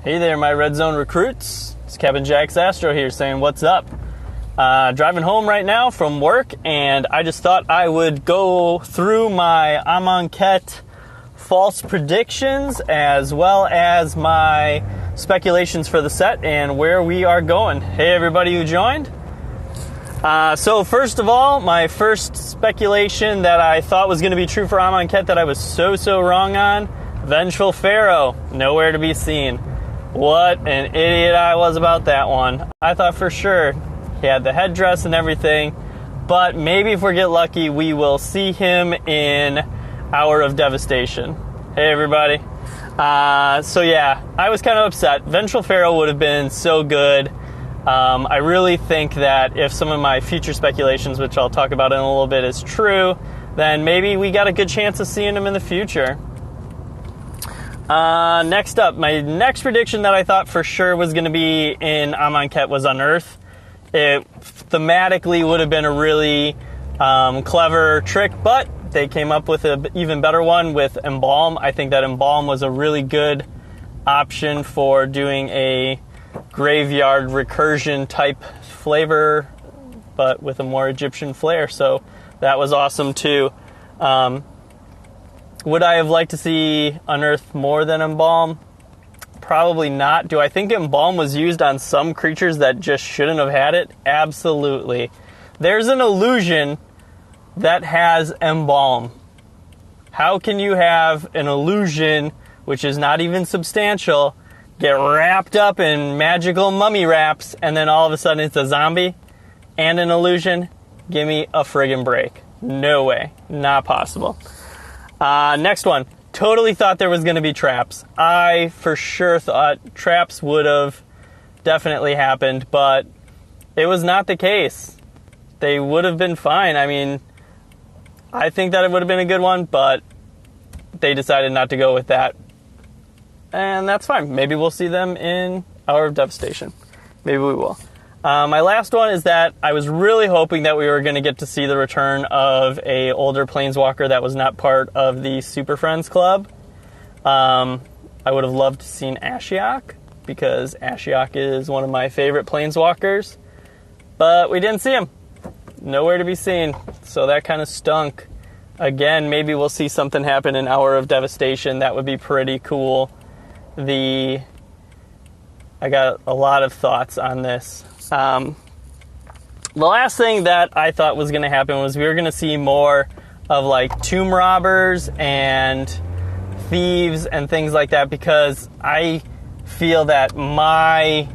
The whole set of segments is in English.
Hey there, my Red Zone recruits. It's Captain Jax Astro here saying what's up. Driving home right now from work, and I just thought I would go through my Amonkhet false predictions as well as my speculations for the set and where we are going. Hey everybody who joined. So first of all, my first speculation that I thought was going to be true for Amonkhet that I was so wrong on, Vengeful Pharaoh, nowhere to be seen. What an idiot I was about that one. I thought for sure he had the headdress and everything, but maybe if we get lucky, we will see him in Hour of Devastation. Hey everybody. So yeah, I was kind of upset. Vengeful Pharaoh would have been so good. I really think that if some of my future speculations, which I'll talk about in a little bit, is true, then maybe we got a good chance of seeing him in the future. Next up, my next prediction that I thought for sure was going to be in Amonkhet was Unearth. It thematically would have been a really clever trick, but they came up with an even better one with Embalm. I think that Embalm was a really good option for doing a graveyard recursion type flavor, but with a more Egyptian flair, so that was awesome too. Would I have liked to see Unearth more than Embalm? Probably not. Do I think Embalm was used on some creatures that just shouldn't have had it? Absolutely. There's an illusion that has Embalm. How can you have an illusion, which is not even substantial, get wrapped up in magical mummy wraps, and then all of a sudden it's a zombie and an illusion? Give me a friggin' break. No way. Not possible. Next one. Totally thought there was going to be traps. I for sure thought traps would have definitely happened, but it was not the case. They would have been fine. I mean, I think that it would have been a good one, but they decided not to go with that. And that's fine. Maybe we'll see them in Hour of Devastation. Maybe we will. My last one is that I was really hoping that we were going to get to see the return of a older Planeswalker that was not part of the Super Friends Club. I would have loved to seen Ashiok, because Ashiok is one of my favorite Planeswalkers. But we didn't see him. Nowhere to be seen. So that kind of stunk. Again, maybe we'll see something happen in Hour of Devastation. That would be pretty cool. I got a lot of thoughts on this. The last thing that I thought was going to happen was we were going to see more of like tomb robbers and thieves and things like that, because I feel that my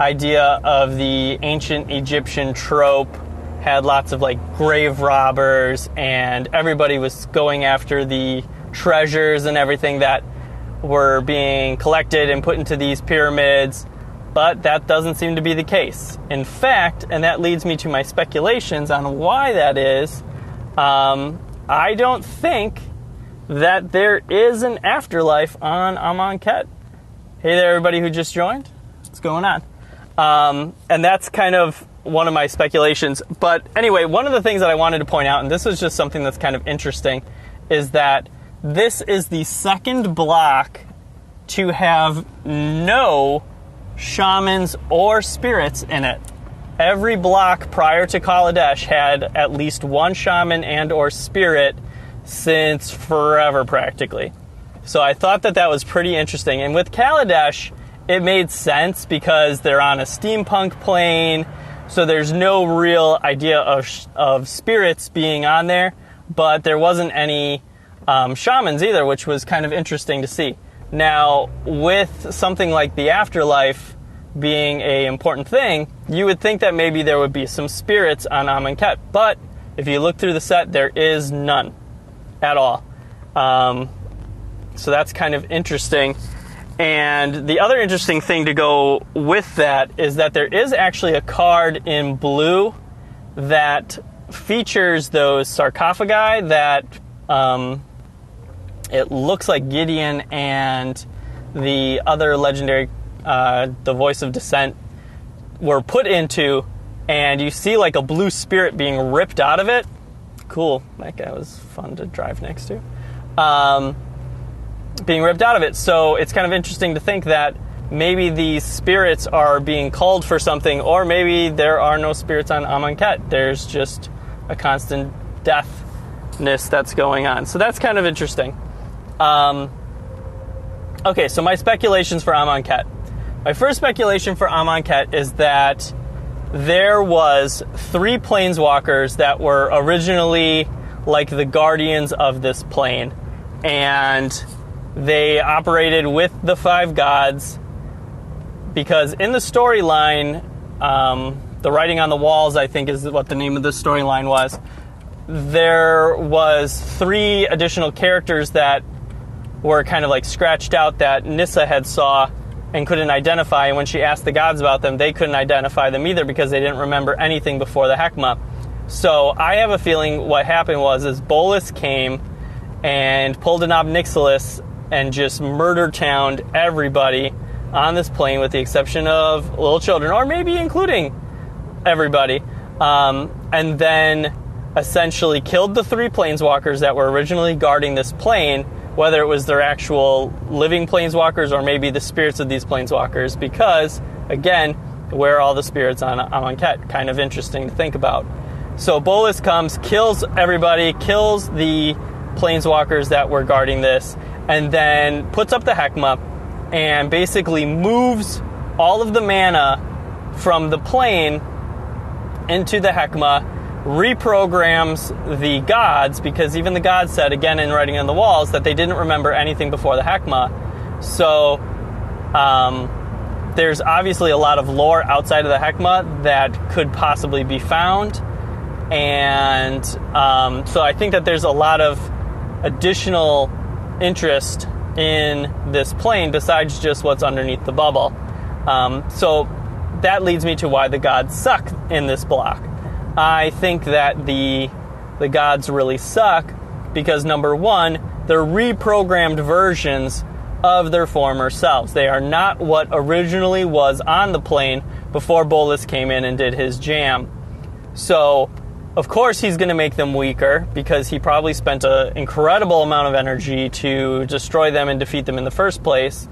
idea of the ancient Egyptian trope had lots of like grave robbers, and everybody was going after the treasures and everything that were being collected and put into these pyramids. But that doesn't seem to be the case. In fact, and that leads me to my speculations on why that is, I don't think that there is an afterlife on Amonkhet. Hey there, everybody who just joined. What's going on? And that's kind of one of my speculations. But anyway, one of the things that I wanted to point out, and this was just something that's kind of interesting, is that this is the second block to have no shamans or spirits in it. Every block prior to Kaladesh had at least one shaman and or spirit since forever practically. So I thought that was pretty interesting. And with Kaladesh, it made sense because they're on a steampunk plane, so there's no real idea of spirits being on there, but there wasn't any shamans either, which was kind of interesting to see. Now, with something like the afterlife being an important thing, you would think that maybe there would be some spirits on Amonkhet, but if you look through the set, there is none at all. So that's kind of interesting. And the other interesting thing to go with that is that there is actually a card in blue that features those sarcophagi that it looks like Gideon and the other legendary, the Voice of Dissent, were put into, and you see like a blue spirit being ripped out of it. Cool. That guy was fun to drive next to. Being ripped out of it. So it's kind of interesting to think that maybe these spirits are being called for something, or maybe there are no spirits on Amonkhet. There's just a constant deathness that's going on. So that's kind of interesting. Okay, so my speculations for Amonkhet. My first speculation for Amonkhet is that there was 3 planeswalkers that were originally like the guardians of this plane, and they operated with the 5 gods, because in the storyline, the writing on the walls, I think is what the name of the storyline was, there was 3 additional characters that were kind of like scratched out that Nissa had saw and couldn't identify, and when she asked the gods about them, they couldn't identify them either because they didn't remember anything before the Heckma. So I have a feeling what happened was Bolas came and pulled an Ob Nixilis and just murder-towned everybody on this plane, with the exception of little children, or maybe including everybody, and then essentially killed the 3 planeswalkers that were originally guarding this plane, whether it was their actual living planeswalkers or maybe the spirits of these planeswalkers, because, again, where are all the spirits on Amonkhet? Kind of interesting to think about. So Bolas comes, kills everybody, kills the planeswalkers that were guarding this, and then puts up the Heckma and basically moves all of the mana from the plane into the Heckma, reprograms the gods, because even the gods said, again in writing on the walls, that they didn't remember anything before the Heckma. So there's obviously a lot of lore outside of the Heckma that could possibly be found, and so I think that there's a lot of additional interest in this plane besides just what's underneath the bubble. So that leads me to why the gods suck in this block. I think that the gods really suck because, number one, they're reprogrammed versions of their former selves. They are not what originally was on the plane before Bolas came in and did his jam. So, of course, he's going to make them weaker because he probably spent an incredible amount of energy to destroy them and defeat them in the first place.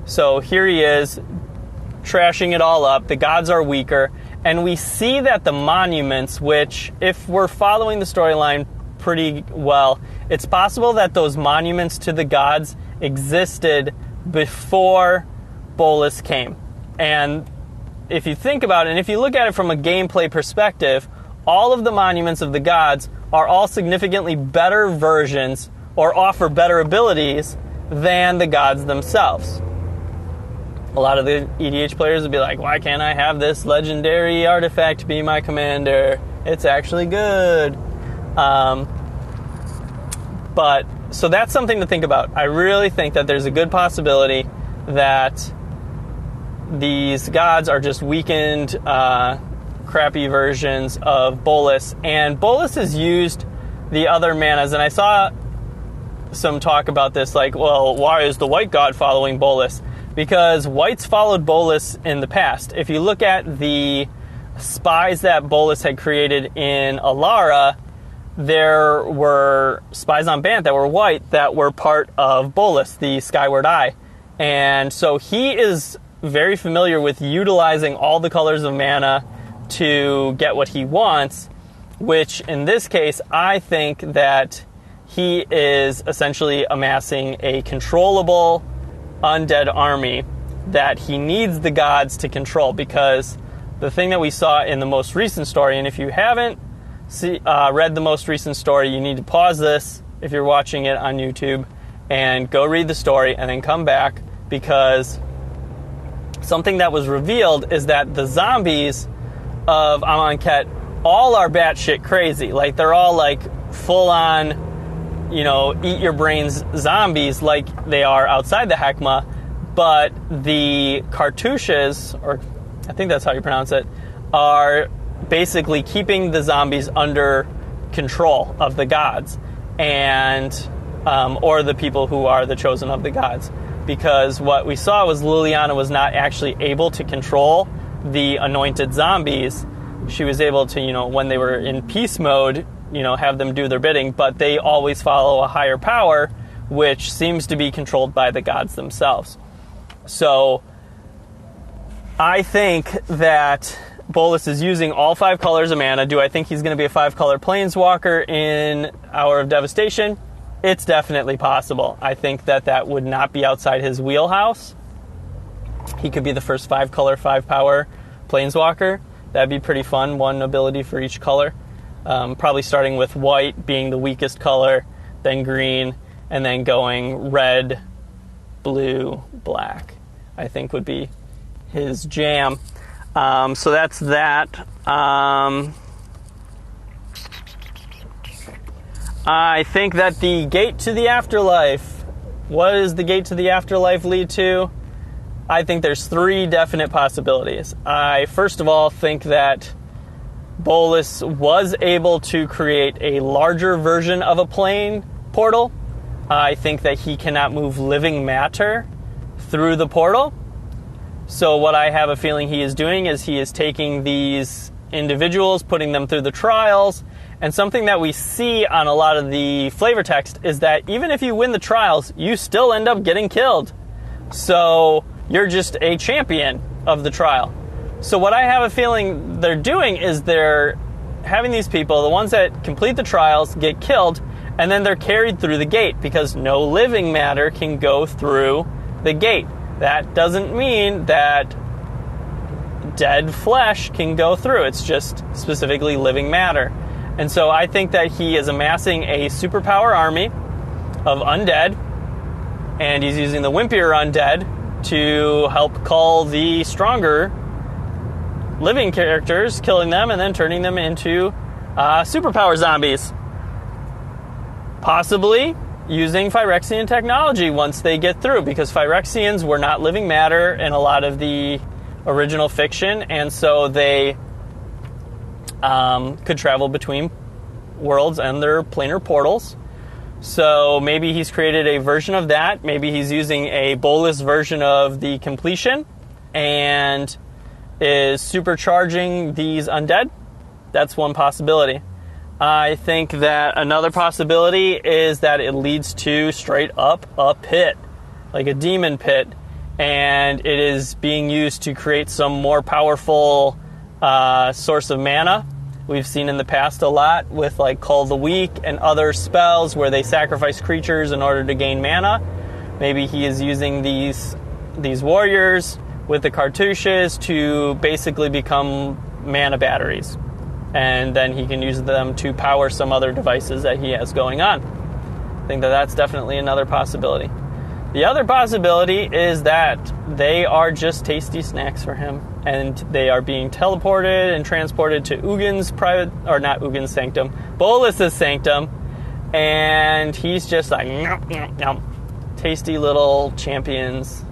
So here he is, trashing it all up. The gods are weaker. And we see that the monuments, which, if we're following the storyline pretty well, it's possible that those monuments to the gods existed before Bolas came. And if you think about it, and if you look at it from a gameplay perspective, all of the monuments of the gods are all significantly better versions or offer better abilities than the gods themselves. A lot of the EDH players would be like, why can't I have this legendary artifact be my commander? It's actually good. But so that's something to think about. I really think that there's a good possibility that these gods are just weakened, crappy versions of Bolas. And Bolas has used the other manas, and I saw some talk about this, like, well, why is the white god following Bolas? Because whites followed Bolas in the past. If you look at the spies that Bolas had created in Alara, there were spies on Bant that were white that were part of Bolas, the Skyward Eye. And so he is very familiar with utilizing all the colors of mana to get what he wants, which in this case, I think that he is essentially amassing a controllable undead army that he needs the gods to control, because the thing that we saw in the most recent story, and if you haven't read the most recent story, you need to pause this if you're watching it on YouTube and go read the story and then come back, because something that was revealed is that the zombies of Amonkhet all are batshit crazy. Like, they're all like full on, eat your brains zombies like they are outside the Heckma, but the cartouches, or I think that's how you pronounce it, are basically keeping the zombies under control of the gods, and or the people who are the chosen of the gods. Because what we saw was Liliana was not actually able to control the anointed zombies. She was able to, when they were in peace mode, have them do their bidding, but they always follow a higher power, which seems to be controlled by the gods themselves. So I think that Bolas is using all 5 colors of mana. Do I think he's going to be a 5-color planeswalker in Hour of Devastation? It's definitely possible. I think that would not be outside his wheelhouse. He could be the first 5-color, 5-power planeswalker. That'd be pretty fun. 1 ability for each color. Probably starting with white being the weakest color, then green, and then going red, blue, black, I think would be his jam. So that's that. I think that the gate to the afterlife, what does the gate to the afterlife lead to? I think there's 3 definite possibilities. I, first of all, think that Bolas was able to create a larger version of a plane portal. I think that he cannot move living matter through the portal. So what I have a feeling he is doing is he is taking these individuals, putting them through the trials, and something that we see on a lot of the flavor text is that even if you win the trials, you still end up getting killed. So you're just a champion of the trial. So what I have a feeling they're doing is they're having these people, the ones that complete the trials, get killed, and then they're carried through the gate because no living matter can go through the gate. That doesn't mean that dead flesh can go through. It's just specifically living matter. And so I think that he is amassing a superpower army of undead, and he's using the wimpier undead to help cull the stronger living characters, killing them and then turning them into superpower zombies. Possibly using Phyrexian technology once they get through, because Phyrexians were not living matter in a lot of the original fiction, and so they could travel between worlds and their planar portals. So maybe he's created a version of that. Maybe he's using a Bolas version of the completion and is supercharging these undead. That's one possibility. I think that another possibility is that it leads to straight up a pit, like a demon pit, and it is being used to create some more powerful source of mana. We've seen in the past a lot with like Cull the Weak and other spells where they sacrifice creatures in order to gain mana. Maybe he is using these warriors with the cartouches to basically become mana batteries. And then he can use them to power some other devices that he has going on. I think that that's definitely another possibility. The other possibility is that they are just tasty snacks for him, and they are being teleported and transported to Ugin's sanctum, Bolas's sanctum, and he's just like, nom, nom, nom. Tasty little champions.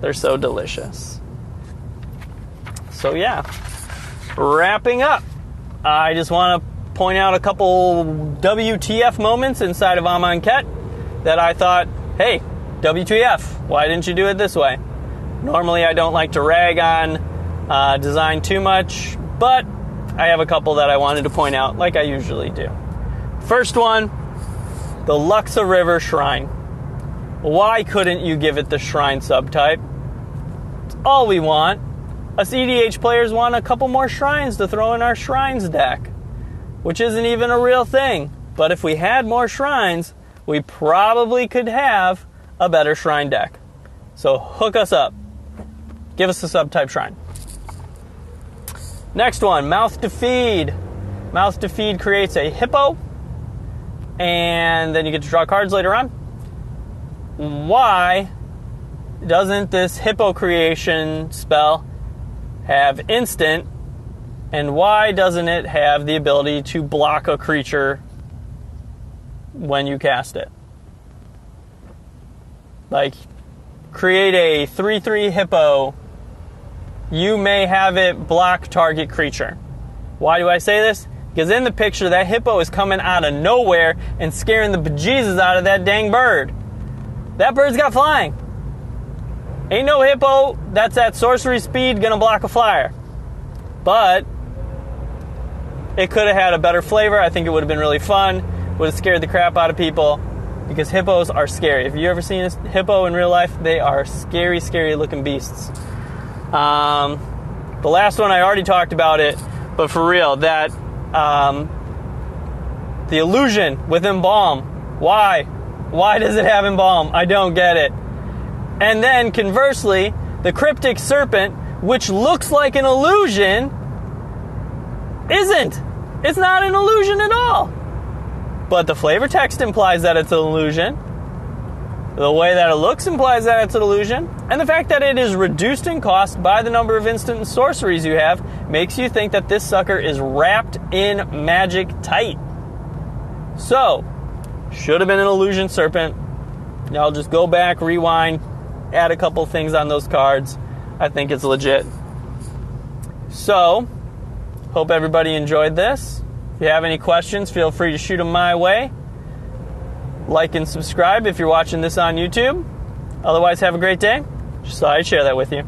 They're so delicious. So yeah, wrapping up. I just want to point out a couple WTF moments inside of Amonkhet that I thought, hey, WTF, why didn't you do it this way? Normally I don't like to rag on design too much, but I have a couple that I wanted to point out like I usually do. First one, the Luxa River Shrine. Why couldn't you give it the Shrine subtype? It's all we want. Us EDH players want a couple more shrines to throw in our shrines deck, which isn't even a real thing. But if we had more shrines, we probably could have a better shrine deck. So hook us up. Give us a subtype shrine. Next one, Mouth to Feed. Mouth to Feed creates a hippo, and then you get to draw cards later on. Why doesn't this hippo creation spell have instant, and why doesn't it have the ability to block a creature when you cast it? Like, create a 3/3 hippo, you may have it block target creature. Why do I say this? Because in the picture, that hippo is coming out of nowhere and scaring the bejesus out of that dang bird. That bird's got flying. Ain't no hippo that's at sorcery speed gonna block a flyer. But it could have had a better flavor. I think it would have been really fun. Would have scared the crap out of people, because hippos are scary. If you ever seen a hippo in real life, they are scary, scary looking beasts. The last one I already talked about it, but for real, that the illusion with embalm. Why? Why does it have embalm? I don't get it. And then conversely, the cryptic serpent, which looks like an illusion, isn't. It's not an illusion at all. But the flavor text implies that it's an illusion. The way that it looks implies that it's an illusion. And the fact that it is reduced in cost by the number of instant sorceries you have makes you think that this sucker is wrapped in magic tight. So, should have been an illusion serpent. Now I'll just go back, rewind, add a couple things on those cards. I think it's legit. So, hope everybody enjoyed this. If you have any questions, feel free to shoot them my way. Like and subscribe if you're watching this on YouTube. Otherwise, have a great day. Just thought I'd share that with you.